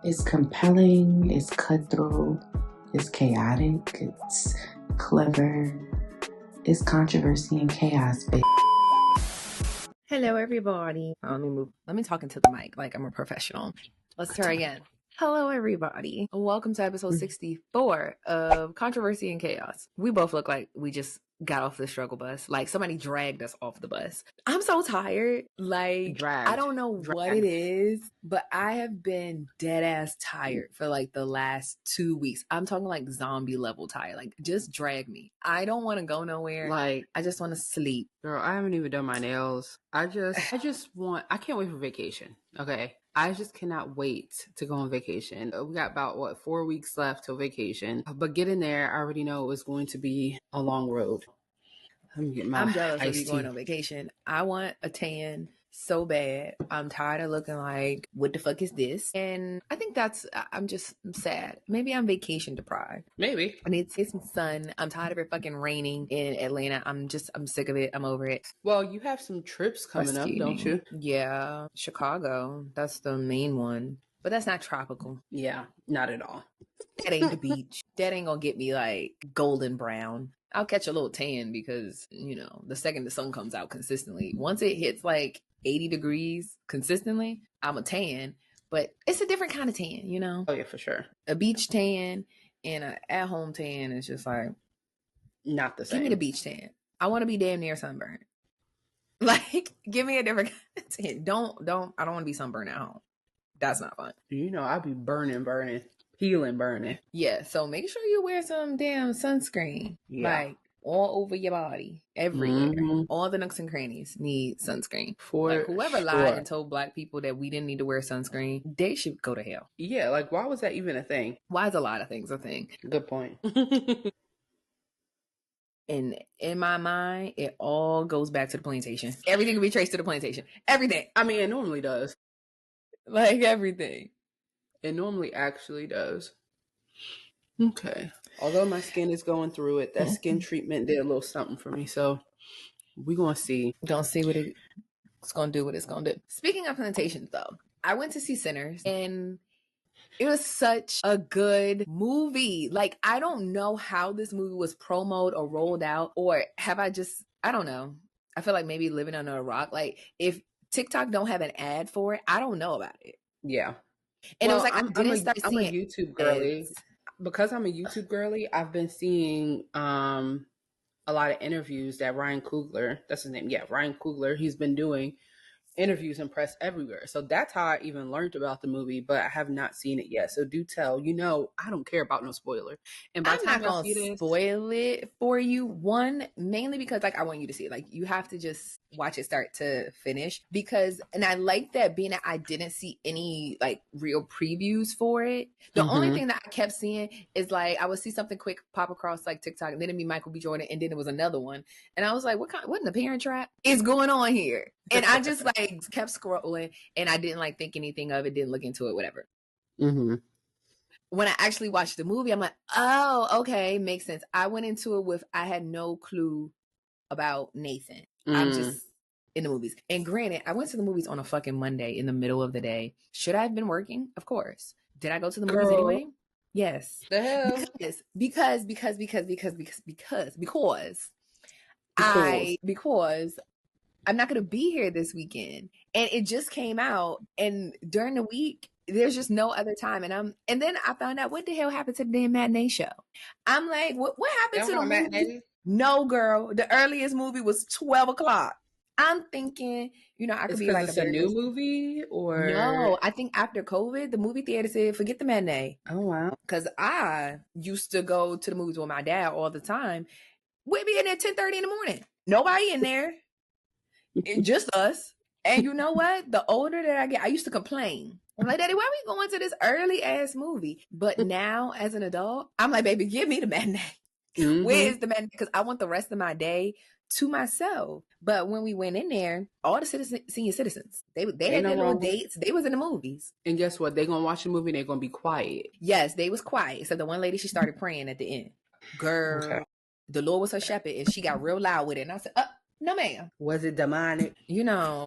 It's compelling, it's cutthroat, it's chaotic, it's clever, it's controversy and chaos, baby. Hello, everybody. Let me talk into the mic like I'm a professional. Let's try again. Hello, everybody. Welcome to episode 64 of Controversy and Chaos. We both look like we just got off the struggle bus. Like somebody dragged us off the bus. I'm so tired. Like, I don't know what it is, but I have been dead ass tired for like the last 2 weeks. I'm talking like zombie level tired. Like, just drag me. I don't want to go nowhere. Like, I just want to sleep. Girl, I haven't even done my nails. I can't wait for vacation. Okay. I just cannot wait to go on vacation. We got about 4 weeks left till vacation. But getting there, I already know it's going to be a long road. I'm jealous of you going on vacation. I want a tan so bad. I'm tired of looking like, what the fuck is this? And I think I'm sad. Maybe I'm vacation deprived. Maybe. I need to get some sun. I'm tired of it fucking raining in Atlanta. I'm sick of it. I'm over it. Well, you have some trips coming up, don't you? Yeah. Chicago. That's the main one. But that's not tropical. Yeah, not at all. That ain't the beach. That ain't gonna get me like golden brown. I'll catch a little tan because, the second the sun comes out consistently, once it hits like 80 degrees consistently, I'm a tan, but it's a different kind of tan, Oh yeah, for sure. A beach tan and an at-home tan is just like not the same. Give me the beach tan. I want to be damn near sunburned. Like, give me a different kind of tan. I don't want to be sunburned at home. That's not fun. I'll be burning. Peeling, burning. Yeah, so make sure you wear some damn sunscreen. Yeah. Like, all over your body. Everywhere. Mm-hmm. All the nooks and crannies need sunscreen. Whoever lied and told black people that we didn't need to wear sunscreen, they should go to hell. Yeah, like, why was that even a thing? Why is a lot of things a thing? Good point. And in my mind, it all goes back to the plantation. Everything can be traced to the plantation. Everything. I mean, it normally does. Like, everything. It normally actually does. Okay. Although my skin is going through it, that skin treatment did a little something for me. So we're going to see. Don't see what it's going to do, what it's going to do. Speaking of plantations, though, I went to see Sinners and it was such a good movie. Like, I don't know how this movie was promoted or rolled out, or I don't know. I feel like maybe living under a rock. Like, if TikTok don't have an ad for it, I don't know about it. Yeah. And it was like, I'm a YouTube girly. Because I'm a YouTube girly, I've been seeing a lot of interviews that Ryan Coogler, that's his name. Yeah, Ryan Coogler, he's been doing interviews and press everywhere. So that's how I even learned about the movie, but I have not seen it yet. So do tell, I don't care about no spoiler. And by I'm not going to spoil it for you. One, mainly because I want you to see it. Like, you have to just watch it start to finish and I like that being that I didn't see any like real previews for it. The only thing that I kept seeing is like, I would see something quick pop across like TikTok and then it'd be Michael B. Jordan and then it was another one. And I was like, what in the Parent Trap is going on here? And I just like kept scrolling and I didn't like think anything of it, didn't look into it, whatever. Mm-hmm. When I actually watched the movie, I'm like, oh, okay, makes sense. I went into it I had no clue about Nathan. I'm just in the movies. And granted, I went to the movies on a fucking Monday in the middle of the day. Should I have been working? Of course. Did I go to the movies anyway? Yes. The hell? Because I'm not going to be here this weekend. And it just came out. And during the week, there's just no other time. And then I found out what the hell happened to the damn matinee show. I'm like, what happened to the movie? No, girl. The earliest movie was 12 o'clock. I'm thinking, I could be like, it's a new movie or no? I think after COVID, the movie theater said, forget the matinee. Oh wow! Because I used to go to the movies with my dad all the time. We'd be in there 10:30 in the morning. Nobody in there, just us. And you know what? The older that I get, I used to complain. I'm like, Daddy, why are we going to this early ass movie? But now, as an adult, I'm like, baby, give me the matinee. Mm-hmm. Where is the matinee? Because I want the rest of my day to myself. But when we went in there, all the senior citizens, they had their little dates. They was in the movies. And guess what? They're going to watch the movie and they're going to be quiet. Yes, they was quiet. So the one lady, she started praying at the end. Girl, okay. The Lord was her shepherd and she got real loud with it. And I said, no ma'am. Was it demonic?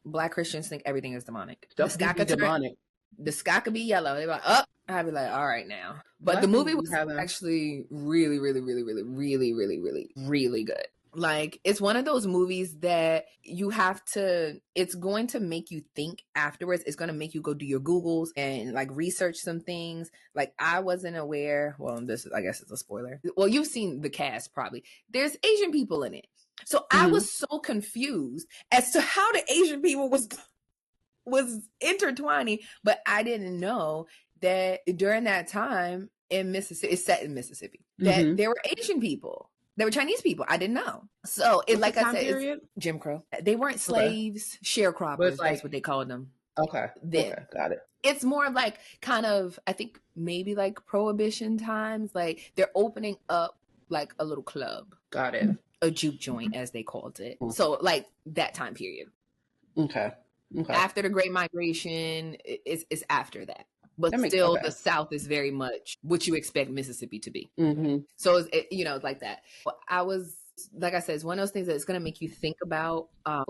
Black Christians think everything is demonic. The sky could be demonic. The sky could be yellow. They're like, I'd be like, all right now. But the movie was actually really, really, really, really, really, really, really, really good. Like, it's one of those movies that you have to, it's going to make you think afterwards. It's going to make you go do your Googles and like research some things. Like, I wasn't aware. Well, this is, I guess it's a spoiler. Well, you've seen the cast probably. There's Asian people in it. So I was so confused as to how the Asian people was intertwining, but I didn't know that during that time in Mississippi, it's set in Mississippi, that there were Asian people. They were Chinese people. I didn't know. So it, like I said, it's Jim Crow. They weren't slaves, sharecroppers. Like, that's what they called them. Okay. Okay, got it. It's more like kind of, I think maybe like Prohibition times. Like they're opening up like a little club. Got it. A juke joint, as they called it. So like that time period. Okay. After the Great Migration, it's after that. But still, the South is very much what you expect Mississippi to be. So, it's like that. I was, like I said, it's one of those things that it's going to make you think about. I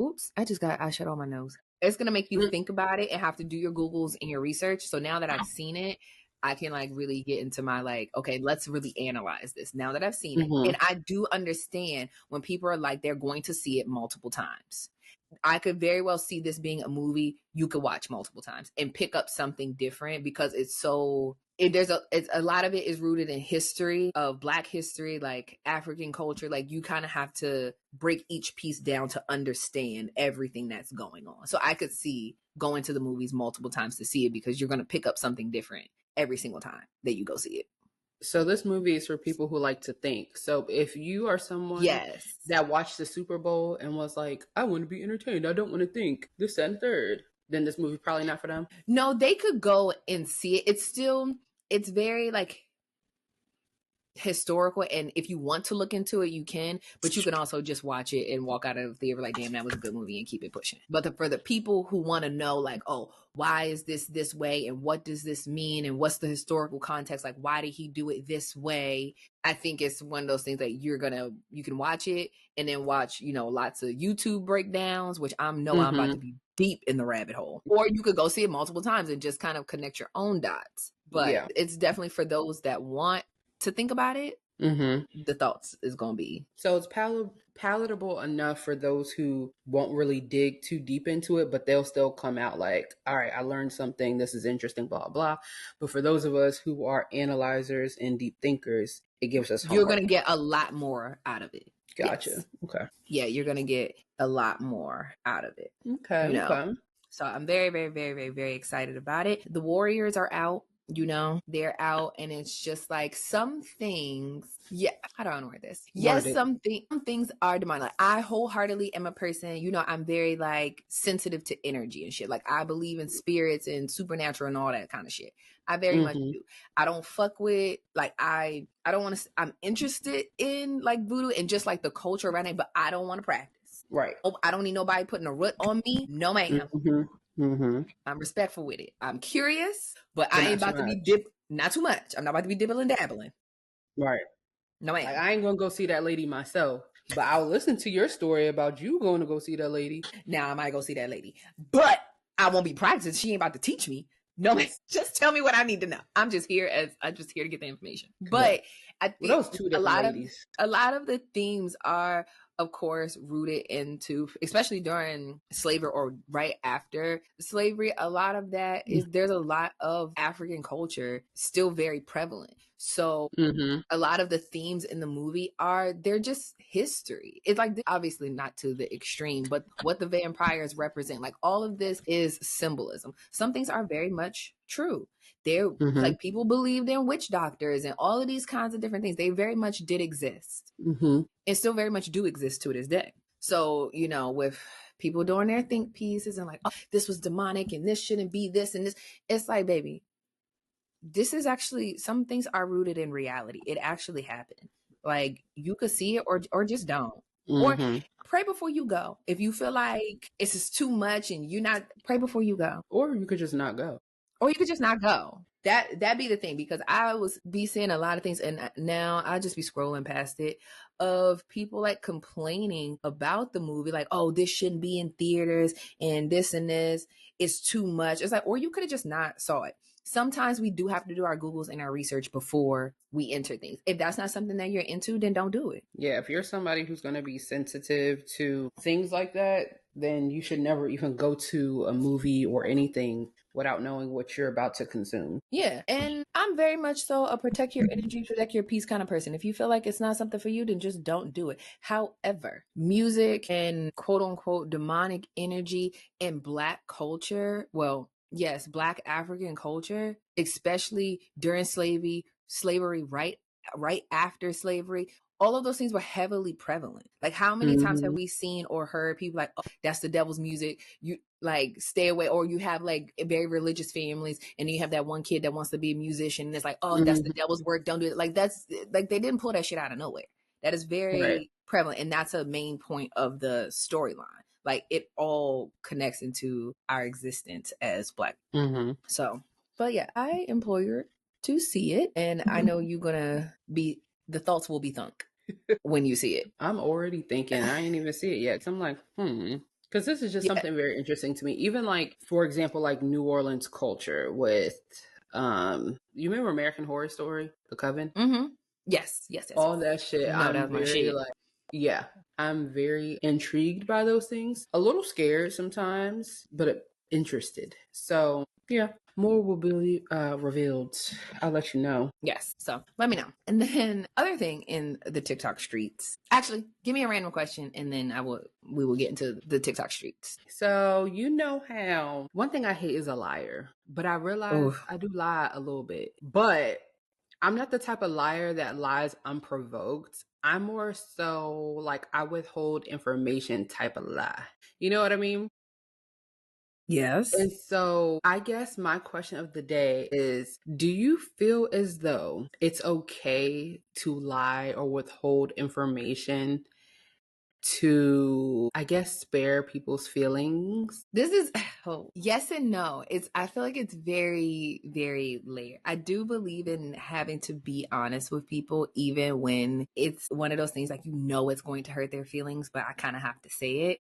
shut all my nose. It's going to make you think about it and have to do your Googles and your research. So now that I've seen it, I can like really get into my like, okay, let's really analyze this now that I've seen it. And I do understand when people are like, they're going to see it multiple times. I could very well see this being a movie you could watch multiple times and pick up something different because it's so, a lot of it is rooted in history of Black history, like African culture. Like you kind of have to break each piece down to understand everything that's going on. So I could see going to the movies multiple times to see it because you're going to pick up something different every single time that you go see it. So this movie is for people who like to think. So if you are someone that watched the Super Bowl and was like, I want to be entertained, I don't want to think this and third, then this movie probably not for them. No, they could go and see it. It's very like historical, and if you want to look into it, you can, but you can also just watch it and walk out of the theater like, damn, that was a good movie, and keep it pushing. But for the people who want to know like, oh, why is this way, and what does this mean, and what's the historical context, like why did he do it this way, I think it's one of those things that you can watch it and then watch lots of YouTube breakdowns, which I'm about to be deep in the rabbit hole, or you could go see it multiple times and just kind of connect your own dots. But it's definitely for those that want to think about it. The thoughts is gonna be, so it's palatable enough for those who won't really dig too deep into it, but they'll still come out like, all right, I learned something, this is interesting, blah blah. But for those of us who are analyzers and deep thinkers, it gives us homework. You're gonna get a lot more out of it. Gotcha. Yes. Okay. Yeah, you're gonna get a lot more out of it. Okay. Okay. So I'm very, very, very, very, very excited about it. The Warriors are out. They're out, and it's just like some things. Yeah, how do I word this? Yes, some things are demonic. Like, I wholeheartedly am a person, I'm very like sensitive to energy and shit. Like I believe in spirits and supernatural and all that kind of shit. I very much do. I don't fuck with like I don't want to. I'm interested in like voodoo and just like the culture around it, but I don't want to practice. Right. I don't need nobody putting a root on me. No, ma'am. I'm respectful with it. I'm curious, but I ain't about to be not too much. I'm not about to be dibbling dabbling. Right. No, ma'am. Like, I ain't gonna go see that lady myself, but I'll listen to your story about you going to go see that lady. Now I might go see that lady, but I won't be practicing. She ain't about to teach me. No, just tell me what I need to know. I'm just here to get the information. But I think those two different ladies. A lot of the themes are, of course, rooted into, especially during slavery or right after slavery, a lot of that is, there's a lot of African culture still very prevalent. So a lot of the themes in the movie they're just history. It's like, obviously not to the extreme, but what the vampires represent, like all of this is symbolism. Some things are very much true. They're like, people believed in witch doctors and all of these kinds of different things. They very much did exist and still very much do exist to this day. So, with people doing their think pieces and like, oh, this was demonic and this shouldn't be this and this. It's like, baby, this is actually, some things are rooted in reality. It actually happened. Like, you could see it or just don't. Or pray before you go. If you feel like it's just too much and pray before you go. Or you could just not go. That'd be the thing, because I was seeing a lot of things, and now I just be scrolling past it of people like complaining about the movie, like, oh, this shouldn't be in theaters and this, it's too much. It's like, or you could have just not saw it. sometimes we do have to do our Googles and our research before we enter things. If that's not something that you're into, then don't do it. Yeah, if you're somebody who's going to be sensitive to things like that, then you should never even go to a movie or anything without knowing what you're about to consume. Yeah. And I'm very much so a protect your energy, protect your peace kind of person. If you feel like it's not something for you, then just don't do it. However, music and quote unquote demonic energy in Black culture, well, yes, Black African culture, especially during slavery, right after slavery, all of those things were heavily prevalent. Like, how many times have we seen or heard people like, oh, that's the devil's music, you like stay away? Or you have like very religious families and you have that one kid that wants to be a musician and it's like, oh, that's the devil's work, don't do it. Like, that's like, they didn't pull that shit out of nowhere. That is very prevalent, and that's a main point of the storyline. Like, it all connects into our existence as Black. So, but yeah, I implore you to see it, and I know you're gonna be, the thoughts will be thunk when you see it. I'm already thinking. I ain't even see it yet. I'm like, because this is just something very interesting to me. Even like, for example, like New Orleans culture with, you remember American Horror Story, The Coven? Yes. All that shit. No, that was my shit. Like, yeah, I'm very intrigued by those things. A little scared sometimes, but interested. So yeah, more will be revealed. I'll let you know. Yes, so let me know. And then other thing in the TikTok streets. Actually, give me a random question, and then we will get into the TikTok streets. So you know how one thing I hate is a liar, but I realize I do lie a little bit. But I'm not the type of liar that lies unprovoked. I'm more so like I withhold information type of lie. You know what I mean? Yes. And so I guess my question of the day is, do you feel as though it's okay to lie or withhold information to, I guess, spare people's feelings? This is yes and no. I feel like it's very, very layered. I do believe in having to be honest with people, even when it's one of those things like, you know, it's going to hurt their feelings, but I kind of have to say it.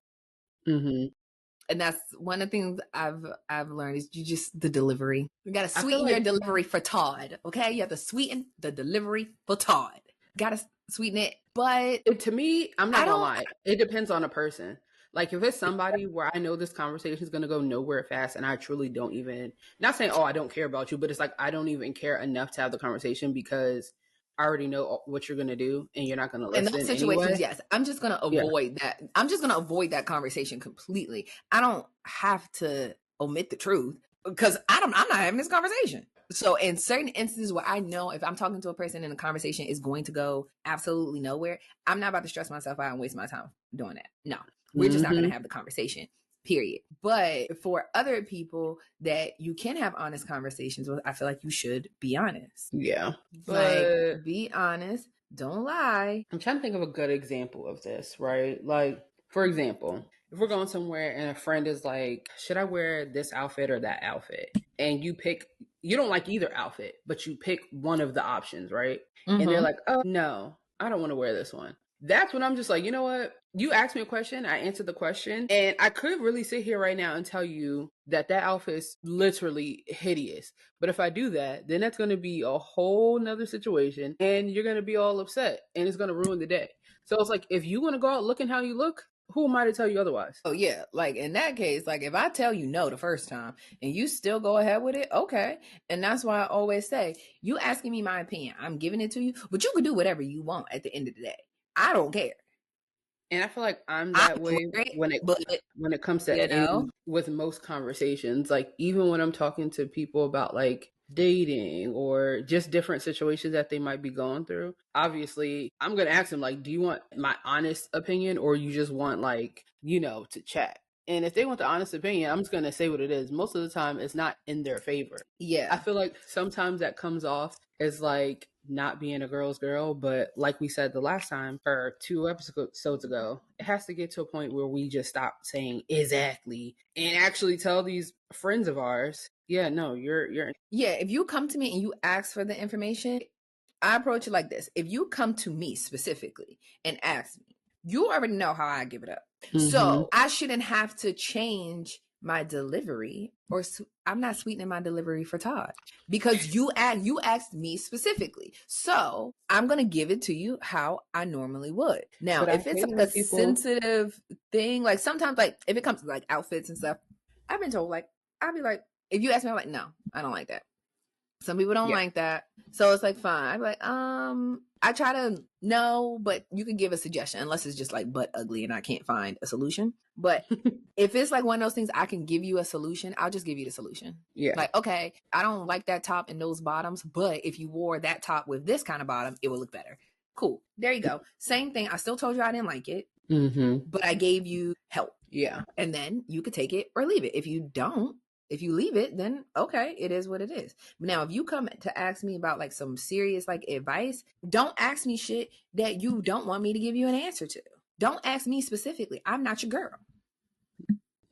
And that's one of the things I've learned is the delivery. You got to sweeten your delivery for Todd. Okay, you have to sweeten the delivery for Todd. Got to sweeten it. But to me, I'm not gonna lie. It depends on a person. Like, if it's somebody where I know this conversation is going to go nowhere fast and I truly don't even, not saying, oh, I don't care about you, but it's like, I don't even care enough to have the conversation because I already know what you're going to do and you're not going to listen. In those situations, anyway. Yes. I'm just going to avoid that. I'm just going to avoid that conversation completely. I don't have to omit the truth because I'm not having this conversation. So in certain instances where I know if I'm talking to a person and the conversation is going to go absolutely nowhere, I'm not about to stress myself out and waste my time doing that. No, we're just not going to have the conversation, period. But for other people that you can have honest conversations with, I feel like you should be honest. Yeah. Like, be honest. Don't lie. I'm trying to think of a good example of this, right? Like, for example, if we're going somewhere and a friend is like, should I wear this outfit or that outfit? And you don't like either outfit, but you pick one of the options, right? And they're like, oh, no, I don't want to wear this one. That's when I'm just like, you know what? You asked me a question, I answered the question, and I could really sit here right now and tell you that outfit is literally hideous. But if I do that, then that's going to be a whole nother situation, and you're going to be all upset, and it's going to ruin the day. So it's like, if you want to go out looking how you look, who am I to tell you otherwise? Oh, yeah. Like, in that case, like, if I tell you no the first time and you still go ahead with it, okay. And that's why I always say, you asking me my opinion, I'm giving it to you, but you can do whatever you want at the end of the day. I don't care. And I feel like I'm that way when it comes to with most conversations. Like, even when I'm talking to people about like dating or just different situations that they might be going through, obviously I'm going to ask them, like, do you want my honest opinion or you just want, like, to chat? And if they want the honest opinion, I'm just going to say what it is. Most of the time, it's not in their favor. Yeah. I feel like sometimes that comes off as like not being a girl's girl. But like we said the last time, or 2 episodes ago, it has to get to a point where we just stop saying exactly and actually tell these friends of ours, yeah, no, you're. Yeah, if you come to me and you ask for the information, I approach it like this. If you come to me specifically and ask me, you already know how I give it up. So I shouldn't have to change my delivery, or I'm not sweetening my delivery for Todd because you asked me specifically. So I'm gonna give it to you how I normally would. Now, if it's like a sensitive thing, like sometimes, like if it comes to like outfits and stuff, I've been told, like, I'd be like, if you ask me, I'm like, no, I don't like that. Some people don't like that. So it's like, fine. I'm like, I try to know, but you can give a suggestion unless it's just like butt ugly and I can't find a solution. But if it's like one of those things, I can give you a solution. I'll just give you the solution. Yeah. Like, okay, I don't like that top and those bottoms, but if you wore that top with this kind of bottom, it would look better. Cool. There you go. Same thing. I still told you I didn't like it, but I gave you help. Yeah. And then you could take it or leave it. If you leave it, then okay, it is what it is. Now, if you come to ask me about like some serious like advice, don't ask me shit that you don't want me to give you an answer to. Don't ask me specifically. I'm not your girl.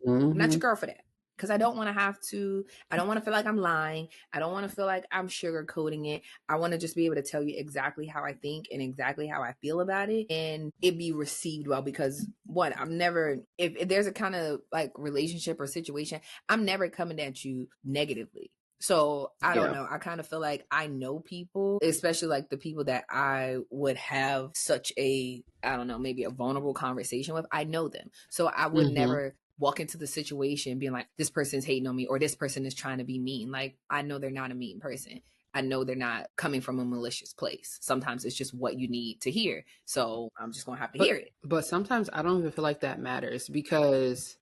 I'm not your girl for that. Because I don't want to feel like I'm lying. I don't want to feel like I'm sugarcoating it. I want to just be able to tell you exactly how I think and exactly how I feel about it, and it be received well. Because I'm never, if there's a kind of like relationship or situation, I'm never coming at you negatively. So I don't know. I kind of feel like I know people, especially like the people that I would have such a, I don't know, maybe a vulnerable conversation with. I know them. So I would never walk into the situation being like, this person's hating on me or this person is trying to be mean. Like, I know they're not a mean person. I know they're not coming from a malicious place. Sometimes it's just what you need to hear. So I'm just going to have to hear it. But sometimes I don't even feel like that matters because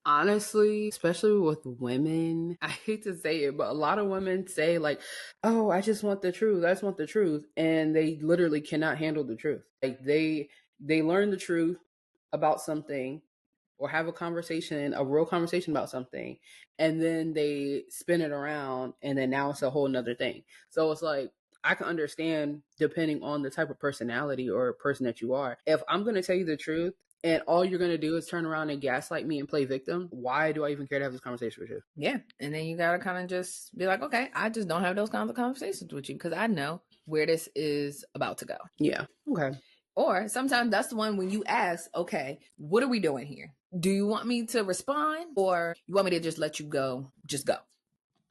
honestly, especially with women, I hate to say it, but a lot of women say like, oh, I just want the truth. I just want the truth. And they literally cannot handle the truth. Like they learn the truth about something or have a real conversation about something, and then they spin it around and then now it's a whole nother thing. So it's like, I can understand depending on the type of personality or person that you are. If I'm going to tell you the truth and all you're going to do is turn around and gaslight me and play victim, why do I even care to have this conversation with you? Yeah. And then you got to kind of just be like, okay, I just don't have those kinds of conversations with you because I know where this is about to go. Yeah. Okay. Or sometimes that's the one when you ask, okay, what are we doing here? Do you want me to respond or you want me to just let you go? Just go.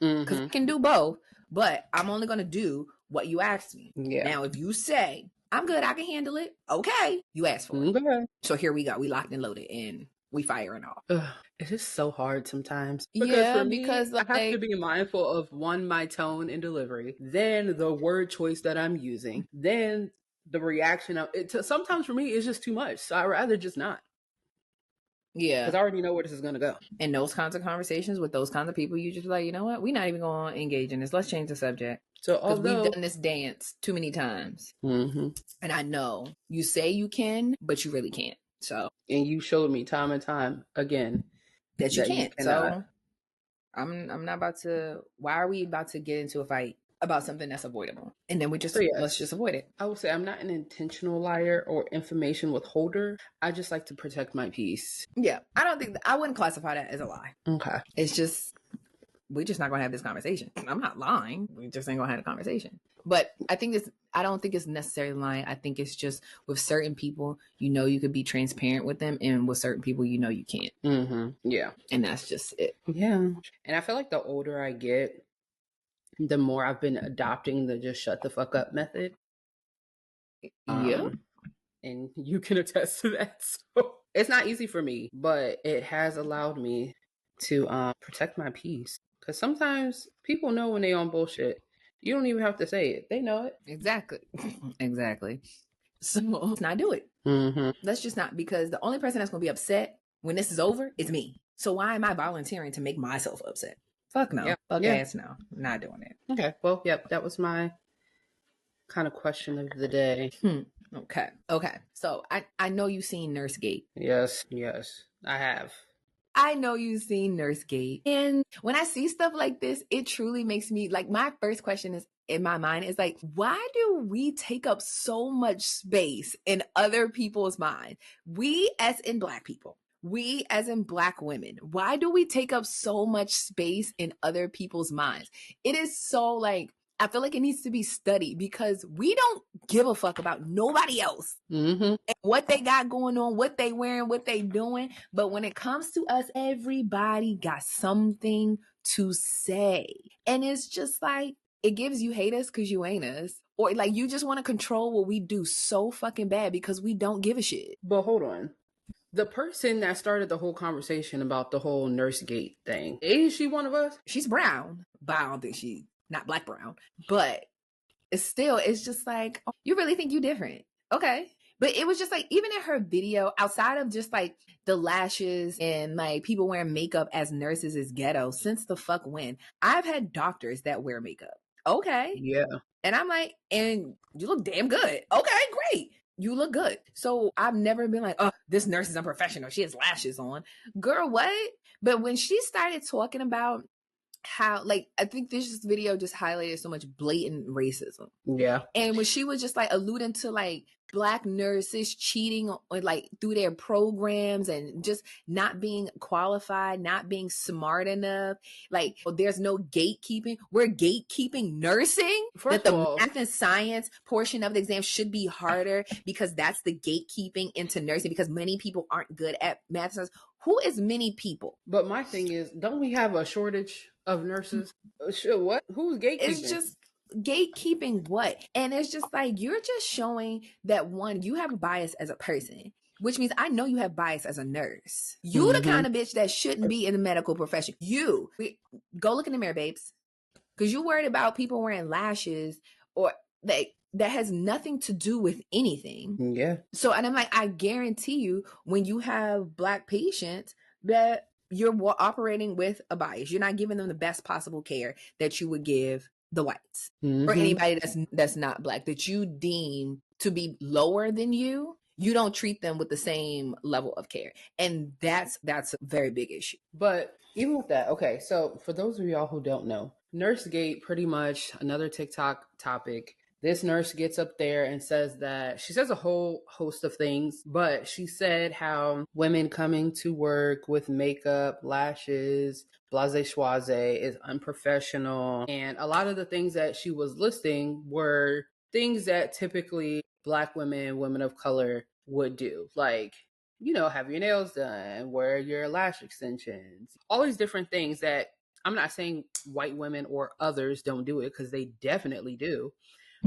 Because I can do both, but I'm only going to do what you asked me. Yeah. Now, if you say, I'm good, I can handle it. Okay. You asked for it. Okay. So here we go. We locked and loaded and we firing off. It's just so hard sometimes. Because for me, like, I have to be mindful of my tone and delivery, then the word choice that I'm using, then the reaction of it. Sometimes for me, it's just too much. So I'd rather just not. Yeah. Because I already know where this is going to go. And those kinds of conversations with those kinds of people, you just like, you know what? We're not even going to engage in this. Let's change the subject. So because we've done this dance too many times. And I know you say you can, but you really can't. So. And you showed me time and time again that you can't. So I'm not about to, why are we about to get into a fight about something that's avoidable? And then let's just avoid it. I would say I'm not an intentional liar or information withholder. I just like to protect my peace. Yeah. I wouldn't classify that as a lie. Okay. It's just, we're just not going to have this conversation. I'm not lying. We just ain't going to have a conversation. But I don't think it's necessarily lying. I think it's just with certain people, you could be transparent with them, and with certain people, you can't. Yeah. And that's just it. Yeah. And I feel like the older I get, the more I've been adopting the just shut the fuck up method. Yeah. And you can attest to that. So it's not easy for me, but it has allowed me to protect my peace. Because sometimes people know when they on bullshit. You don't even have to say it. They know it. Exactly. Exactly. So let's not do it. Let's just not, because the only person that's going to be upset when this is over is me. So why am I volunteering to make myself upset? Fuck no. Fuck ass no. I'm not doing it. Okay. Well, yep. That was my kind of question of the day. Okay. So I know you've seen Nursegate. Yes, I have. I know you've seen Nursegate. And when I see stuff like this, it truly makes me, like, my first question is, in my mind, is like, why do we take up so much space in other people's minds? We as in Black people. We as in Black women. Why do we take up so much space in other people's minds? It is so, like, I feel like it needs to be studied because we don't give a fuck about nobody else. And what they got going on, what they wearing, what they doing. But when it comes to us, everybody got something to say. And it's just like, it gives you hate us because you ain't us. Or like you just want to control what we do so fucking bad because we don't give a shit. But hold on. The person that started the whole conversation about the whole NurseGate thing, is she one of us? She's brown, but I don't think she's not black brown. But it's just like, oh, you really think you different. Okay. But it was just like, even in her video, outside of just like the lashes and like people wearing makeup as nurses is ghetto, since the fuck when? I've had doctors that wear makeup. Okay. Yeah. And I'm like, and you look damn good. Okay, great. You look good. So I've never been like, oh, this nurse is unprofessional. She has lashes on. Girl, what? But when she started talking about how, like, I think this video just highlighted so much blatant racism. Yeah. And when she was just like alluding to like black nurses cheating on, like through their programs and just not being qualified, not being smart enough, like there's no gatekeeping. We're gatekeeping nursing. First that of the all, math and science portion of the exam should be harder because that's the gatekeeping into nursing because many people aren't good at math and science. Who is many people? But my thing is, don't we have a shortage of nurses? What? Who's gatekeeping? It's just gatekeeping what? And it's just like, you're just showing that one, you have a bias as a person, which means I know you have bias as a nurse. You the kind of bitch that shouldn't be in the medical profession. Go look in the mirror, babes. Because you worried about people wearing lashes or that has nothing to do with anything. Yeah. So, and I'm like, I guarantee you, when you have black patients, that you're operating with a bias. You're not giving them the best possible care that you would give the whites or anybody that's not black that you deem to be lower than you. You don't treat them with the same level of care. And that's a very big issue. But even with that, okay, so for those of y'all who don't know, NurseGate, pretty much another TikTok topic. This nurse gets up there and says that she says a whole host of things, but she said how women coming to work with makeup, lashes, blase schwaze is unprofessional. And a lot of the things that she was listing were things that typically Black women, women of color would do. Like, you know, have your nails done, wear your lash extensions, all these different things that I'm not saying white women or others don't do it, because they definitely do.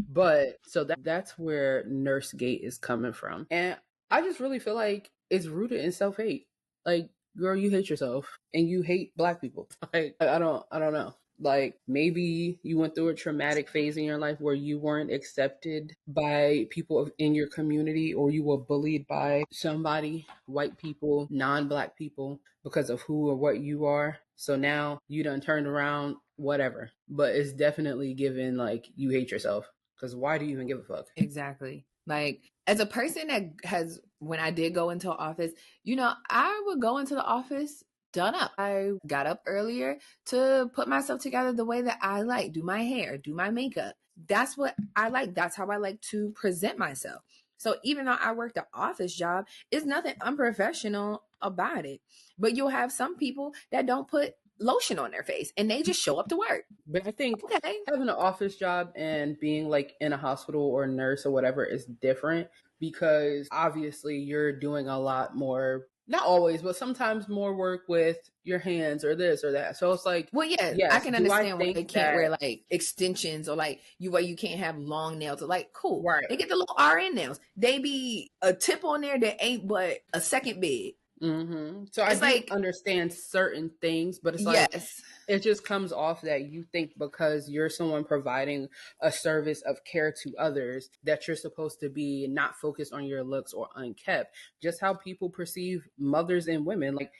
But so that's where NurseGate is coming from. And I just really feel like it's rooted in self-hate. Like, girl, you hate yourself and you hate Black people. Like, I don't know. Like, maybe you went through a traumatic phase in your life where you weren't accepted by people in your community, or you were bullied by somebody, white people, non-Black people, because of who or what you are. So now you done turned around, whatever. But it's definitely given like you hate yourself. Because why do you even give a fuck? Exactly. Like, as a person that has, when I did go into office, you know, I would go into the office done up. I got up earlier to put myself together the way that I like, do my hair, do my makeup. That's what I like. That's how I like to present myself. So even though I worked an office job, it's nothing unprofessional about it. But you'll have some people that don't put lotion on their face and they just show up to work. But I think having an office job and being like in a hospital or a nurse or whatever is different, because obviously you're doing a lot more, not always, but sometimes more work with your hands or this or that. So it's like, well, yeah, yes, I can understand why they can't wear like extensions or like you can't have long nails or like, cool. Right. They get the little RN nails. They be a tip on there that ain't but a second big. So it's I do understand certain things, but it's like, yes, it just comes off that you think because you're someone providing a service of care to others that you're supposed to be not focused on your looks or unkept. Just how people perceive mothers and women, like,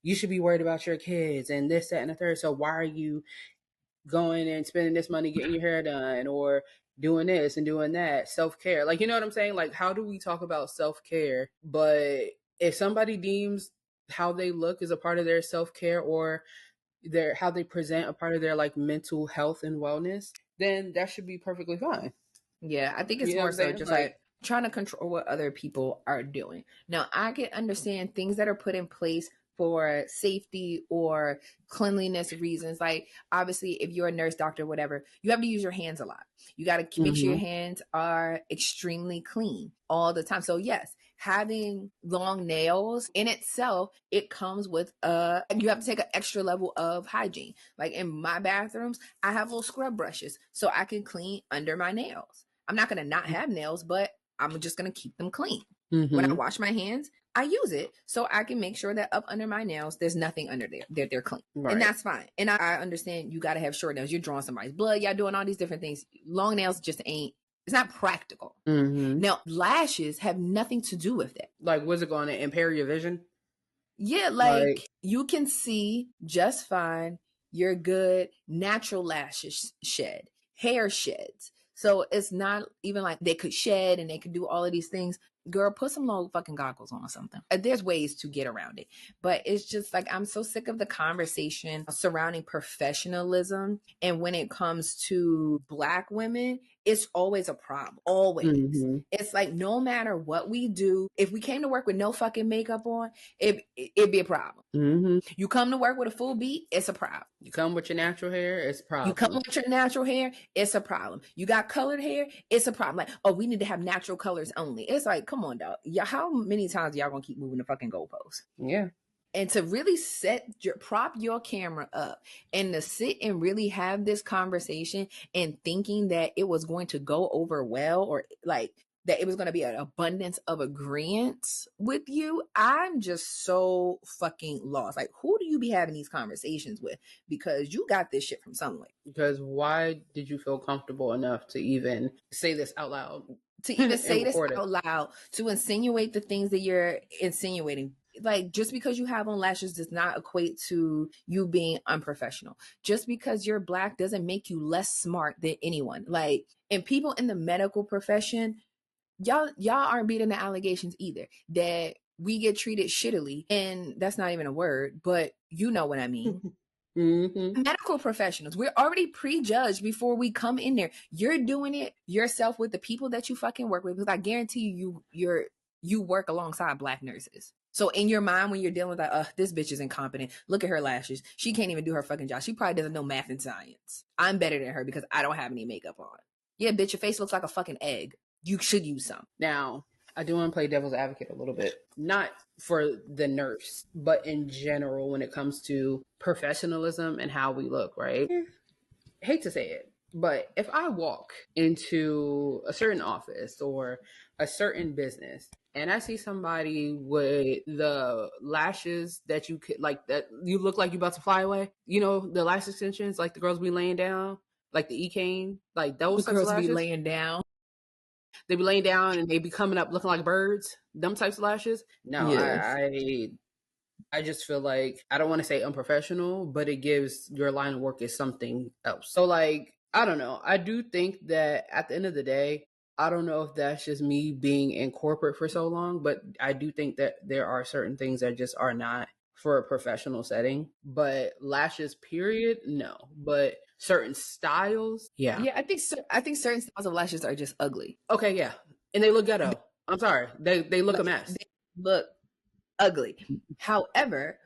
you should be worried about your kids and this, that, and the third. So why are you going and spending this money getting your hair done or doing this and doing that? Self-care, like, you know what I'm saying? Like, how do we talk about self-care, but if somebody deems how they look is a part of their self-care or their how they present a part of their like mental health and wellness, then that should be perfectly fine. Yeah, I think it's more so just like trying to control what other people are doing. Now, I can understand things that are put in place for safety or cleanliness reasons. Like, obviously, if you're a nurse, doctor, whatever, you have to use your hands a lot. You got to make sure your hands are extremely clean all the time. So yes, having long nails in itself, it comes with you have to take an extra level of hygiene. Like in my bathrooms, I have little scrub brushes so I can clean under my nails. I'm not going to not have nails, but I'm just going to keep them clean. When I wash my hands, I use it so I can make sure that up under my nails, there's nothing under there, that they're clean. Right. And that's fine. And I understand you got to have short nails. You're drawing somebody's blood. Y'all doing all these different things. Long nails just ain't, it's not practical. Now, lashes have nothing to do with that. Like, was it going to impair your vision? Yeah, like you can see just fine your good natural lashes shed, hair sheds. So it's not even like they could shed and they could do all of these things. Girl, put some little fucking goggles on or something. There's ways to get around it. But it's just like, I'm so sick of the conversation surrounding professionalism. And when it comes to Black women, it's always a problem. Always. It's like, no matter what we do, if we came to work with no fucking makeup on, it'd be a problem. You come to work with a full beat, it's a problem. You come with your natural hair, it's a problem. You come with your natural hair, it's a problem. You got colored hair, it's a problem. Like, oh, we need to have natural colors only. It's like, come on, dog. How many times y'all gonna keep moving the fucking goalposts? Yeah. And to really prop your camera up and to sit and really have this conversation and thinking that it was going to go over well, or like that it was going to be an abundance of agreements with you, I'm just so fucking lost. Like, who do you be having these conversations with? Because you got this shit from somewhere. Because why did you feel comfortable enough to even say this out loud? To even say this out loud, to insinuate the things that you're insinuating. Like, just because you have on lashes does not equate to you being unprofessional. Just because you're Black doesn't make you less smart than anyone. Like, and people in the medical profession, y'all aren't beating the allegations either that we get treated shittily. And that's not even a word, but you know what I mean. Medical professionals, we're already prejudged before we come in there. You're doing it yourself with the people that you fucking work with, because I guarantee you work alongside Black nurses. So in your mind, when you're dealing with like, this bitch is incompetent. Look at her lashes. She can't even do her fucking job. She probably doesn't know math and science. I'm better than her because I don't have any makeup on. Yeah, bitch, your face looks like a fucking egg. You should use some. Now, I do want to play devil's advocate a little bit. Not for the nurse, but in general when it comes to professionalism and how we look, right? Hate to say it, but if I walk into a certain office or a certain business and I see somebody with the lashes that you could, like, that you look like you about to fly away, you know, the lash extensions, like the girls be laying down, like the E-cane, like those girls be laying down. They be laying down and they be coming up looking like birds. Them types of lashes. No, yes. I just feel like, I don't want to say unprofessional, but it gives your line of work is something else. So like, I don't know. I do think that at the end of the day, I don't know if that's just me being in corporate for so long, but I do think that there are certain things that just are not for a professional setting. But lashes, period, no. But certain styles, yeah. Yeah, I think certain styles of lashes are just ugly. Okay, yeah. And they look ghetto. I'm sorry. They look a mess. They look ugly. However,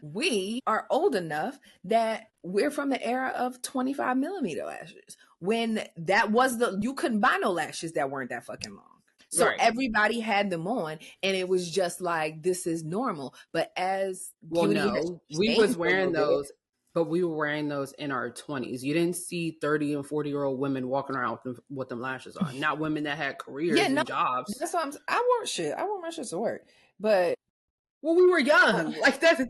we are old enough that we're from the era of 25 millimeter lashes. When that was you couldn't buy no lashes that weren't that fucking long. So everybody had them on, and it was just like, this is normal. But we was wearing those, but we were wearing those in our 20s. You didn't see 30 and 40-year-old women walking around with them lashes on. Not women that had careers and jobs. That's what I wore shit. I wore my shit to work. But well, we were young. Like that's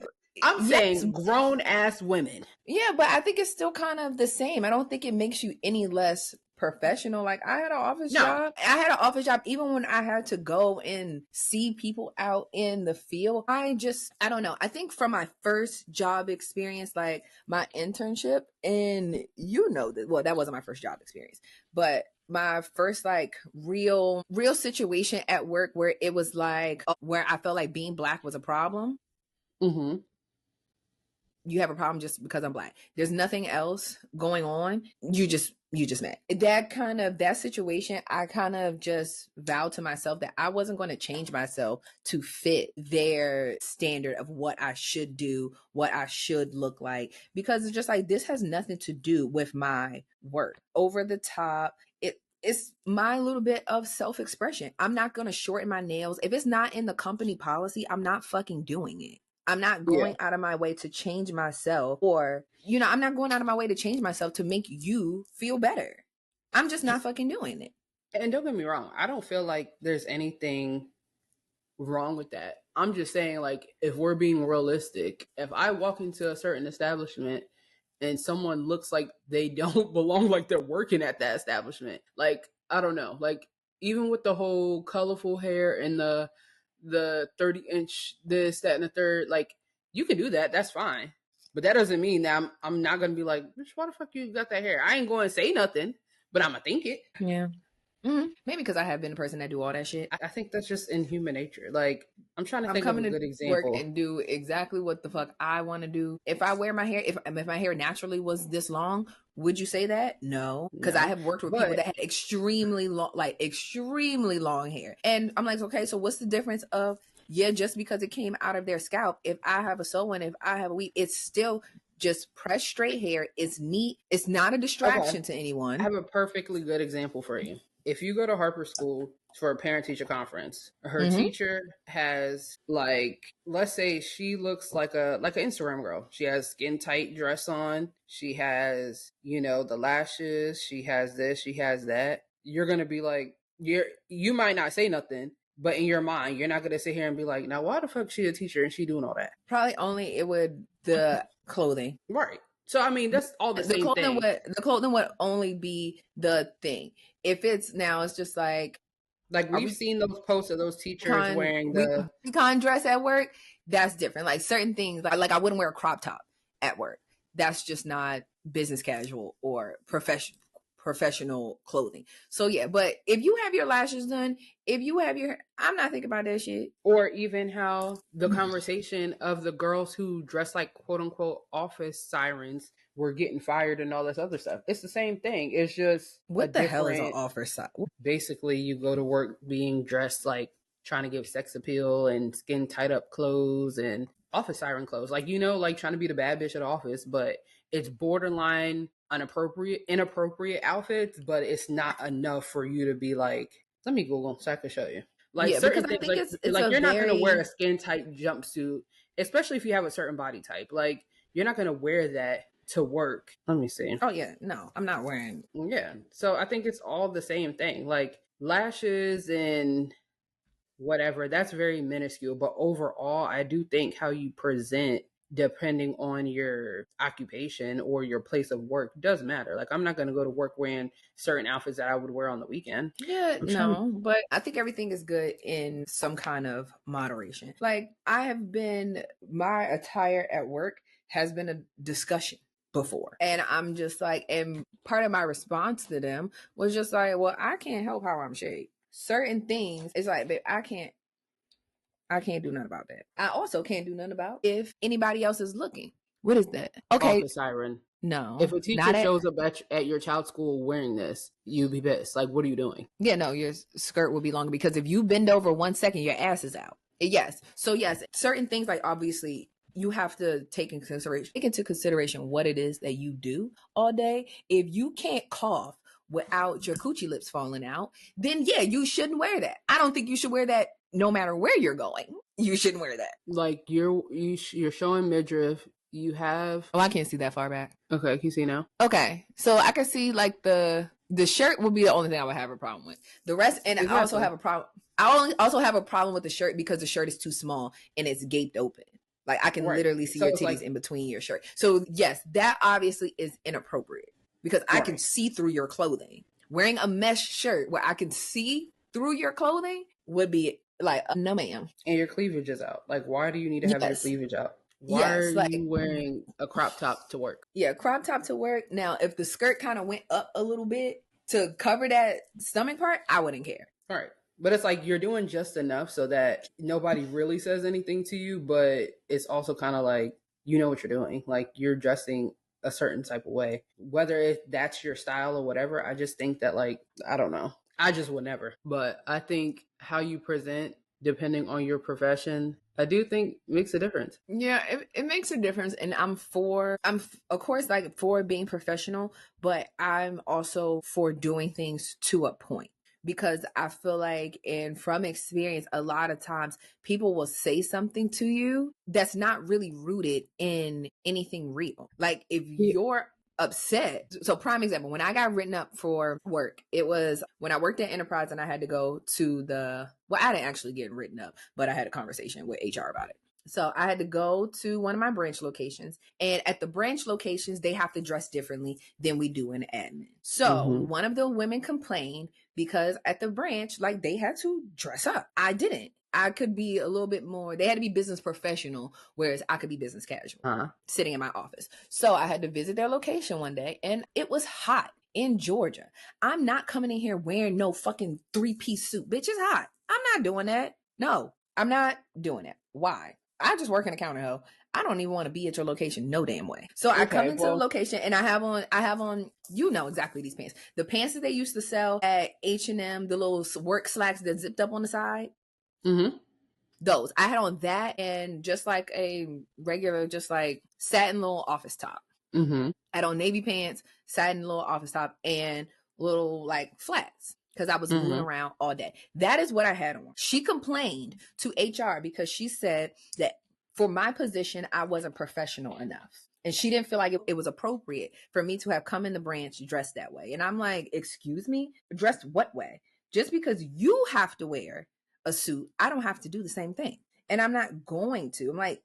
I'm saying grown ass women. Yeah, but I think it's still kind of the same. I don't think it makes you any less professional. Like I had an office job. I had an office job even when I had to go and see people out in the field. I don't know. I think from my first job experience, like my internship, and that wasn't my first job experience, but my first like real situation at work where it was like where I felt like being Black was a problem. You have a problem just because I'm Black. There's nothing else going on. You just you just met. That situation, I kind of just vowed to myself that I wasn't going to change myself to fit their standard of what I should do, what I should look like, because it's just like, this has nothing to do with my work. Over the top, it's my little bit of self-expression. I'm not going to shorten my nails. If it's not in the company policy, I'm not fucking doing it. I'm not going out of my way to change myself, or, I'm not going out of my way to change myself to make you feel better. I'm just not fucking doing it. And don't get me wrong, I don't feel like there's anything wrong with that. I'm just saying, like, if we're being realistic, if I walk into a certain establishment and someone looks like they don't belong, like they're working at that establishment, like, I don't know, like, even with the whole colorful hair and the 30-inch this, that, and the third, like, you can do that, that's fine, but that doesn't mean that I'm not gonna be like, bitch, why the fuck you got that hair? I ain't going to say nothing, but I'm gonna think it. Yeah. Mm-hmm. Maybe because I have been a person that do all that shit. I think that's just in human nature. Like, I'm trying to think of a good Work example. and do exactly what the fuck I want to do. If I wear my hair, if my hair naturally was this long, would you say that? No, because I have worked with people that had extremely long hair, and I'm like, okay, so what's the difference of, just because it came out of their scalp? If I have a sew-in, if I have a weave, it's still just pressed straight hair. It's neat. It's not a distraction to anyone. I have a perfectly good example for you. If you go to Harper School for a parent-teacher conference, her teacher has, like, let's say she looks like an Instagram girl. She has skin-tight dress on. She has, the lashes. She has this. She has that. You're going to be like, you might not say nothing, but in your mind, you're not going to sit here and be like, now, why the fuck she a teacher and she doing all that? Probably only it would the clothing. Right. So, I mean, that's all the same thing. The clothing would only be the thing. If it's just like we've seen those posts of those teachers wearing the econ dress at work, that's different. Like certain things, like I wouldn't wear a crop top at work. That's just not business casual or professional clothing. So yeah, but if you have your lashes done, if you have I'm not thinking about that shit. Or even how the conversation of the girls who dress like quote unquote office sirens were getting fired and all this other stuff. It's the same thing. It's just, what the hell is an office siren? Basically, you go to work being dressed like trying to give sex appeal and skin tight up clothes and office siren clothes. Like, like trying to be the bad bitch at the office, but it's borderline inappropriate outfits, but it's not enough for you to be like, let me Google so I can show you. Like, certain things, like you're not going to wear a skin tight jumpsuit, especially if you have a certain body type. Like, you're not going to wear that to work. Let me see. Oh yeah, no, I'm not wearing. Yeah, so I think it's all the same thing. Like lashes and whatever, that's very minuscule. But overall, I do think how you present, depending on your occupation or your place of work, does matter. Like, I'm not going to go to work wearing certain outfits that I would wear on the weekend. Yeah, but I think everything is good in some kind of moderation. Like, my attire at work has been a discussion before. And I'm just like, and part of my response to them was just like, well, I can't help how I'm shaped. Certain things, it's like, babe, I can't do nothing about that. I also can't do nothing about if anybody else is looking. What is that? Okay. Office siren. No. If a teacher shows up at your child's school wearing this, you'd be pissed. Like, what are you doing? Yeah, no, your skirt will be longer because if you bend over 1 second, your ass is out. Yes. So yes, certain things, like obviously you have to take into consideration what it is that you do all day. If you can't cough without your coochie lips falling out, then yeah, you shouldn't wear that. I don't think you should wear that no matter where you're going. You shouldn't wear that. Like you're showing midriff. You have... Oh, I can't see that far back. Okay, can you see now? Okay, so I can see like the shirt would be the only thing I would have a problem with. The rest, and exactly. I also have a problem. I also have a problem with the shirt because the shirt is too small and it's gaped open. Like I can literally see your titties in between your shirt. So yes, that obviously is inappropriate because I can see through your clothing. Wearing a mesh shirt where I can see through your clothing would be like, no ma'am. And your cleavage is out. Like, why do you need to have your cleavage out? Why are you wearing a crop top to work? Yeah, crop top to work. Now, if the skirt kind of went up a little bit to cover that stomach part, I wouldn't care. All right. But it's like you're doing just enough so that nobody really says anything to you, but it's also kind of like, you know what you're doing. Like, you're dressing a certain type of way, whether that's your style or whatever. I just think that, like, I don't know, I just would never. But I think how you present, depending on your profession, I do think makes a difference. Yeah, it makes a difference. And I'm of course, like, for being professional, but I'm also for doing things to a point. Because I feel like, and from experience, a lot of times people will say something to you that's not really rooted in anything real. Like, if you're upset. So prime example, when I got written up for work, it was when I worked at Enterprise and I had to go to I didn't actually get written up, but I had a conversation with HR about it. So I had to go to one of my branch locations, and at the branch locations, they have to dress differently than we do in admin. So one of the women complained because at the branch, like, they had to dress up. I didn't. I could be a little bit more, they had to be business professional, whereas I could be business casual, sitting in my office. So I had to visit their location one day, and it was hot in Georgia. I'm not coming in here wearing no fucking 3-piece suit. Bitch, it's hot. I'm not doing that. No, I'm not doing it. Why? I just work in a counter, ho. I don't even want to be at your location no damn way. So I come into the location and I have on, you know exactly these pants. The pants that they used to sell at H&M, the little work slacks that zipped up on the side. Those. I had on that, and just like a regular, just like satin little office top. I had on navy pants, satin little office top, and little like flats, because I was moving around all day. That is what I had on. She complained to HR because she said that for my position, I wasn't professional enough. And she didn't feel like it was appropriate for me to have come in the branch dressed that way. And I'm like, excuse me? Dressed what way? Just because you have to wear a suit, I don't have to do the same thing. And I'm not going to. I'm like,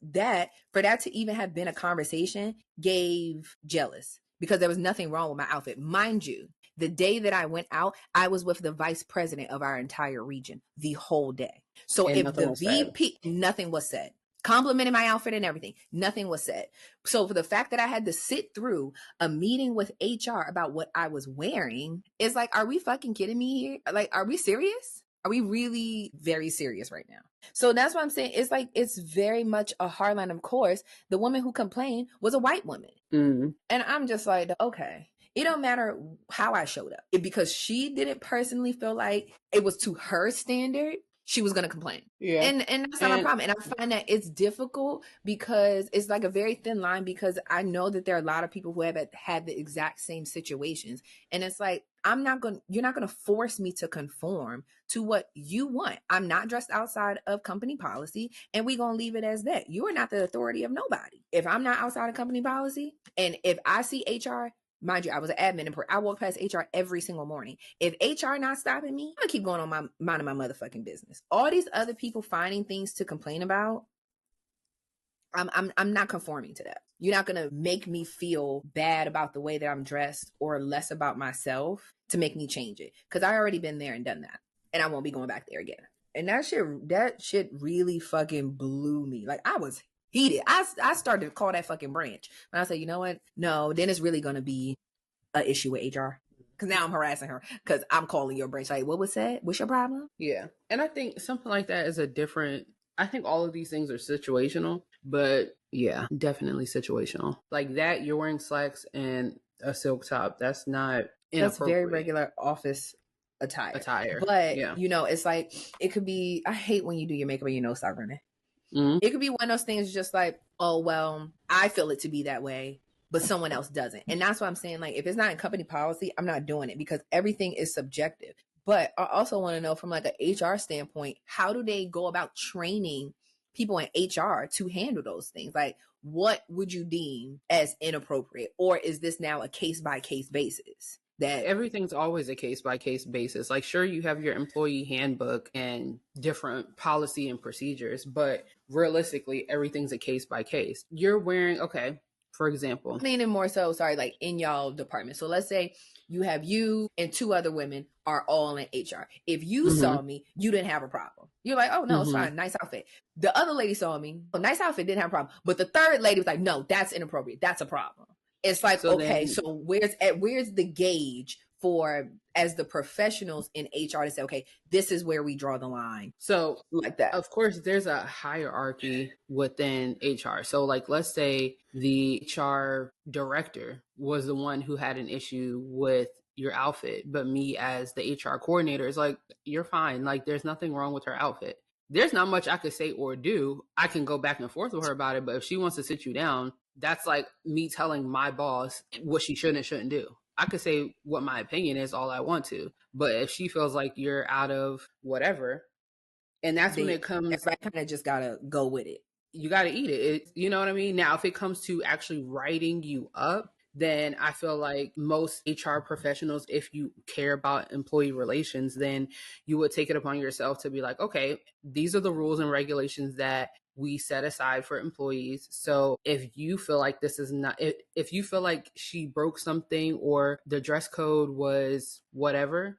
for that to even have been a conversation gave jealous, because there was nothing wrong with my outfit. Mind you, the day that I went out, I was with the vice president of our entire region the whole day. So and if the VP, nothing was said. Complimented my outfit and everything. Nothing was said. So for the fact that I had to sit through a meeting with HR about what I was wearing, is like, are we fucking kidding me here? Like, are we serious? Are we really very serious right now? So that's what I'm saying. It's like, it's very much a hard line. Of course, the woman who complained was a white woman. And I'm just like, okay. It don't matter how I showed up. Because she didn't personally feel like it was to her standard, she was going to complain. Yeah. And that's not my problem. And I find that it's difficult because it's like a very thin line, because I know that there are a lot of people who have had the exact same situations. And it's like, you're not going to force me to conform to what you want. I'm not dressed outside of company policy, and we're going to leave it as that. You are not the authority of nobody. If I'm not outside of company policy, and if I see HR, mind you, I was an admin, and I walk past HR every single morning. If HR not stopping me, I'm gonna keep going on my minding my motherfucking business. All these other people finding things to complain about, I'm not conforming to that. You're not gonna make me feel bad about the way that I'm dressed or less about myself to make me change it, because I already been there and done that, and I won't be going back there again. And that shit really fucking blew me. Like, I was heated. I started to call that fucking branch. And I said, you know what? No, then it's really going to be an issue with HR. Because now I'm harassing her because I'm calling your branch. Like, what was said? What's your problem? Yeah. And I think something like that is I think all of these things are situational, but yeah, definitely situational. Like that, you're wearing slacks and a silk top. That's not inappropriate. That's very regular office attire. But, yeah, it's like, it could be, I hate when you do your makeup and your nose start running. It could be one of those things just like, oh, well, I feel it to be that way, but someone else doesn't. And that's what I'm saying. Like, if it's not in company policy, I'm not doing it, because everything is subjective. But I also want to know, from like an HR standpoint, how do they go about training people in HR to handle those things? Like, what would you deem as inappropriate? Or is this now a case-by-case basis? That everything's always a case-by-case basis. Like, sure, you have your employee handbook and different policy and procedures, but realistically, everything's a case-by-case. You're wearing, okay, for example, I mean, and more so, sorry, like in y'all department. So let's say you have you and 2 other women are all in HR. If you saw me, you didn't have a problem. You're like, oh no, it's fine, nice outfit. The other lady saw me, nice outfit, didn't have a problem. But the third lady was like, no, that's inappropriate. That's a problem. It's like, so okay, so where's the gauge for as the professionals in HR to say, okay, this is where we draw the line. So like that. Of course, there's a hierarchy within HR. So like, let's say the HR director was the one who had an issue with your outfit, but me as the HR coordinator is like, you're fine. Like, there's nothing wrong with her outfit. There's not much I could say or do. I can go back and forth with her about it, but if she wants to sit you down, that's like me telling my boss what she should and shouldn't do. I could say what my opinion is all I want to, but if she feels like you're out of whatever, and that's when it comes, everybody kind of just gotta go with it. You gotta eat it. You know what I mean? Now, if it comes to actually writing you up, then I feel like most HR professionals, if you care about employee relations, then you would take it upon yourself to be like, okay, these are the rules and regulations that we set aside for employees. So if you feel like this is not, if you feel like she broke something or the dress code was whatever,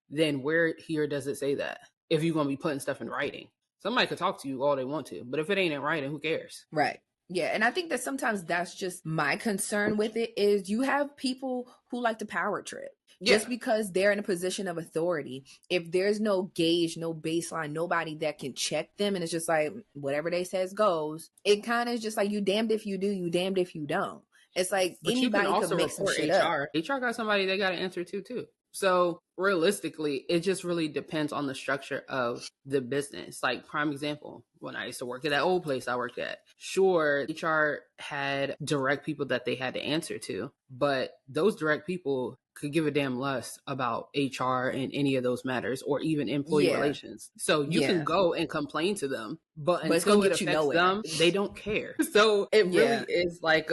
then where here does it say that? If you're going to be putting stuff in writing, somebody could talk to you all they want to, but if it ain't in writing, who cares? Right. Yeah. And I think that sometimes that's just my concern with it is you have people who like to power trip. Just because they're in a position of authority, if there's no gauge, no baseline, nobody that can check them, and it's just like whatever they says goes, it kind of is just like you damned if you do, you damned if you don't. It's like but anybody you can could make some shit HR. up. HR got somebody they got to answer to too. So realistically, it just really depends on the structure of the business. Like, prime example, when I used to work at that old place I worked at, sure, HR had direct people that they had to answer to, but those direct people could give a damn less about HR and any of those matters, or even employee relations. So you can go and complain to them, but until it affects them, they don't care. So it really is like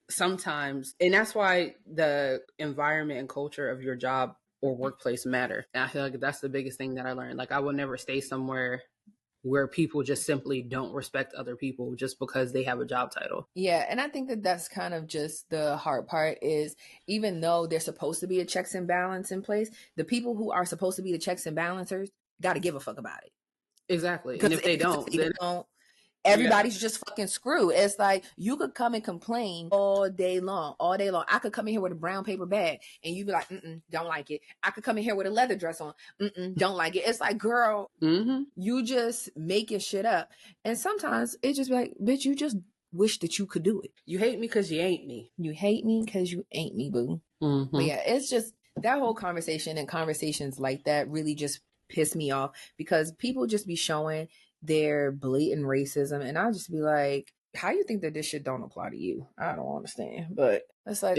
sometimes, and that's why the environment and culture of your job or workplace matter. And I feel like that's the biggest thing that I learned. Like, I will never stay somewhere where people just simply don't respect other people just because they have a job title. Yeah, and I think that that's kind of just the hard part is, even though there's supposed to be a checks and balance in place, the people who are supposed to be the checks and balancers got to give a fuck about it. Exactly. And if they don't, then everybody's just fucking screwed. It's like you could come and complain all day long. I could come in here with a brown paper bag and you be like, don't like it. I could come in here with a leather dress on. Don't like it. It's like, girl, you just making shit up. And sometimes it just be like, bitch, you just wish that you could do it. You hate me because you ain't me. You hate me because you ain't me, boo. But yeah, it's just that whole conversation and conversations like that really just piss me off because people just be showing their blatant racism, and I'll just be like, how you think that this shit don't apply to you? I don't understand. But it's like,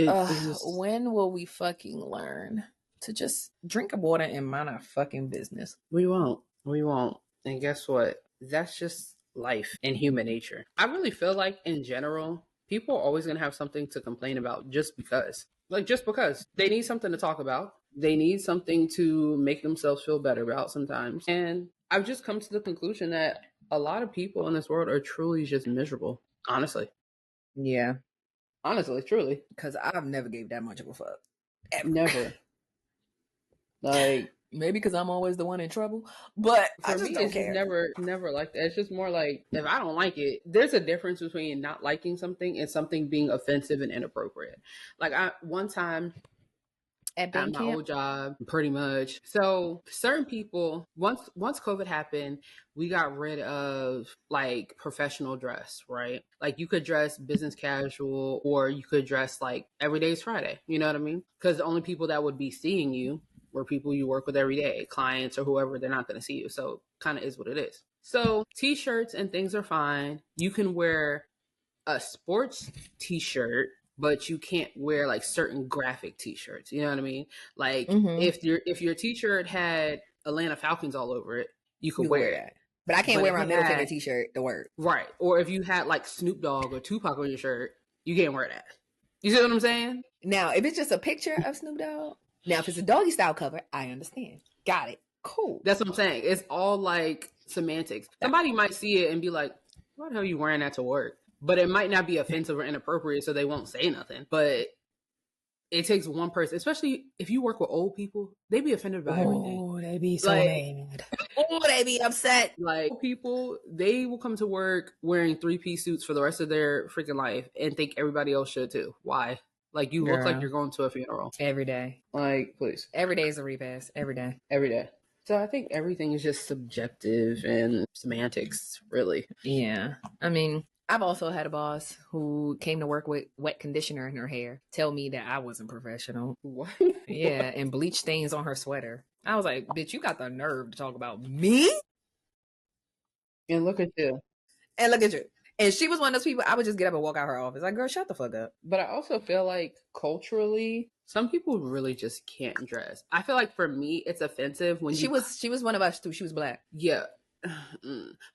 when will we fucking learn to just drink water and mind our fucking business? We won't. And guess what? That's just life and human nature. I really feel like in general, people are always going to have something to complain about just because. Like, just because. They need something to talk about. They need something to make themselves feel better about sometimes. And I've just come to the conclusion that a lot of people in this world are truly just miserable. Honestly. Yeah. Honestly, truly. Because I've never gave that much of a fuck. Ever. Never. Like, maybe because I'm always the one in trouble, but for me, it's just never like that. It's just more like, if I don't like it, there's a difference between not liking something and something being offensive and inappropriate. Like, one time at my old job, pretty much. So certain people, once COVID happened, we got rid of like professional dress, right? Like, you could dress business casual, or you could dress like every day's Friday. You know what I mean? Because the only people that would be seeing you were people you work with every day, clients or whoever. They're not going to see you. So kind of is what it is. So t-shirts and things are fine. You can wear a sports t-shirt, but you can't wear like certain graphic t-shirts. You know what I mean? Like, if your t-shirt had Atlanta Falcons all over it, you could wear it. But I can't wear my middle finger t-shirt to work. Right. Or if you had like Snoop Dogg or Tupac on your shirt, you can't wear that. You see what I'm saying? Now, if it's just a picture of Snoop Dogg, now if it's a doggy style cover, I understand. Got it. Cool. That's what I'm saying. It's all like semantics. Somebody might see it and be like, why the hell are you wearing that to work? But it might not be offensive or inappropriate, so they won't say nothing. But it takes one person, especially if you work with old people, they be offended by everything. Oh, they be so mad. Oh, they be upset. Like, people, they will come to work wearing 3-piece suits for the rest of their freaking life and think everybody else should too. Why? Like, you look like you're going to a funeral. Every day. Like, please. Every day is a repass. Every day. Every day. So I think everything is just subjective and semantics, really. Yeah. I mean, I've also had a boss who came to work with wet conditioner in her hair tell me that I wasn't professional. What? Yeah, and bleach stains on her sweater. I was like, bitch, you got the nerve to talk about me? And look at you. And look at you. And she was one of those people, I would just get up and walk out her office. Like, girl, shut the fuck up. But I also feel like culturally, some people really just can't dress. I feel like for me, it's offensive when she was one of us too. She was black. Yeah.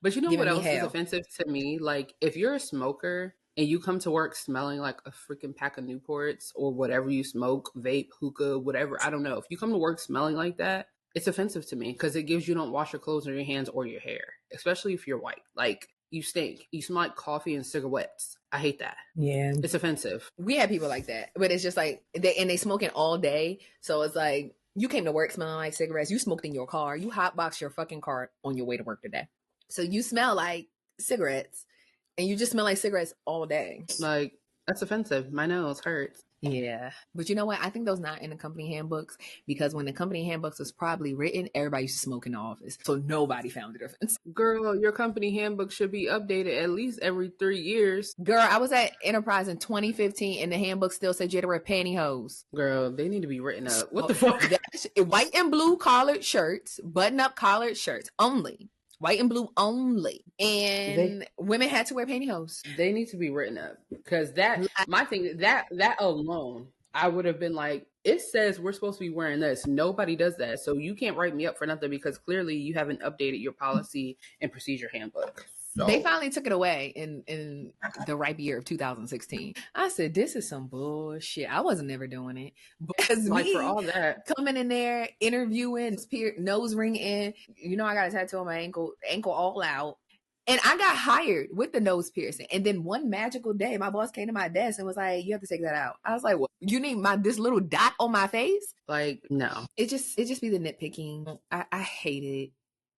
But you know what else is offensive to me? Like, if you're a smoker and you come to work smelling like a freaking pack of Newports or whatever you smoke, vape, hookah, whatever, I don't know. If you come to work smelling like that, it's offensive to me because it gives you don't wash your clothes or your hands or your hair, especially if you're white. Like, you stink. You smell like coffee and cigarettes. I hate that. Yeah. It's offensive. We have people like that, but it's just like, they smoking all day. So it's like, you came to work smelling like cigarettes. You smoked in your car. You hotboxed your fucking car on your way to work today. So you smell like cigarettes and you just smell like cigarettes all day. Like, that's offensive. My nose hurts. Yeah. But you know what? I think those not in the company handbooks because when the company handbooks was probably written, everybody used to smoke in the office. So nobody found it offensive. Girl, your company handbook should be updated at least every 3 years. Girl, I was at Enterprise in 2015 and the handbook still said you had to wear pantyhose. Girl, they need to be written up. What the fuck? White and blue collared shirts, button up collared shirts only. White and blue only. And women had to wear pantyhose. They need to be written up. Because my thing, that alone, I would have been like, it says we're supposed to be wearing this. Nobody does that. So you can't write me up for nothing because clearly you haven't updated your policy and procedure handbook. So. They finally took it away in the ripe year of 2016. I said, this is some bullshit. I wasn't never doing it. Because like for all that. Coming in there, interviewing, nose ring in. You know, I got a tattoo on my ankle all out. And I got hired with the nose piercing. And then one magical day, my boss came to my desk and was like, you have to take that out. I was like, what? You need this little dot on my face? Like, no. It just be the nitpicking. I hate it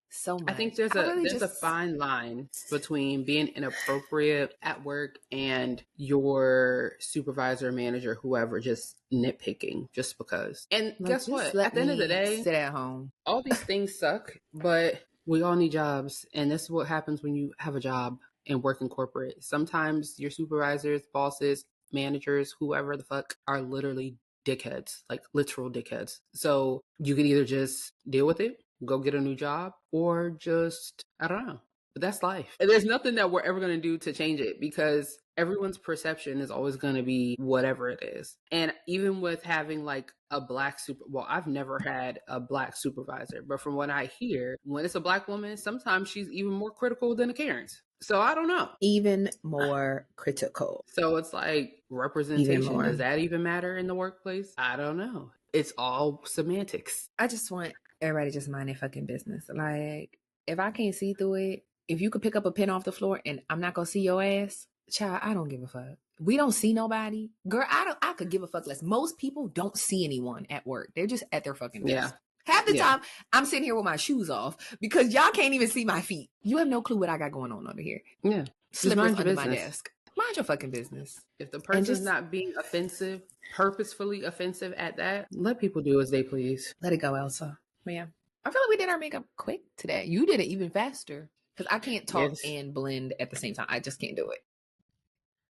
so much. I think there's a fine line between being inappropriate at work and your supervisor, manager, whoever, just nitpicking just because. And like, guess what? At the end of the day, sit at home. All these things suck, but we all need jobs. And this is what happens when you have a job and work in corporate. Sometimes your supervisors, bosses, managers, whoever the fuck are literally dickheads, like literal dickheads. So you can either just deal with it, go get a new job, or just, I don't know. But that's life. And there's nothing that we're ever going to do to change it because everyone's perception is always going to be whatever it is. And even with having like a black I've never had a black supervisor, but from what I hear, when it's a black woman, sometimes she's even more critical than the Karens. So I don't know. Even more critical. So it's like representation. Does that even matter in the workplace? I don't know. It's all semantics. I just want everybody just mind their fucking business. Like, if I can't see through it, if you could pick up a pin off the floor and I'm not gonna see your ass, child, I don't give a fuck. We don't see nobody. Girl, I could give a fuck less. Most people don't see anyone at work. They're just at their fucking desk. Yeah. Half the time, I'm sitting here with my shoes off because y'all can't even see my feet. You have no clue what I got going on over here. Yeah. Slippers under my desk. Mind your fucking business. If the person's not being offensive, purposefully offensive at that, let people do as they please. Let it go, Elsa. Man, I feel like we did our makeup quick today. You did it even faster because I can't talk and blend at the same time. I just can't do it.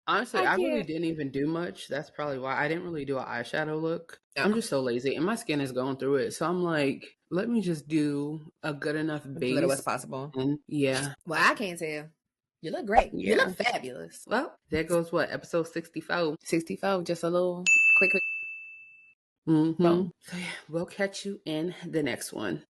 Honestly, I really didn't even do much. That's probably why I didn't really do an eyeshadow look. I'm just so lazy and my skin is going through it. So I'm like, let me just do a good enough base. Little as possible. And yeah. Well, I can't tell. You look great. Yeah. You look fabulous. Well, there goes what? Episode 64. 64. Just a little quick. Mm-hmm. So yeah, we'll catch you in the next one.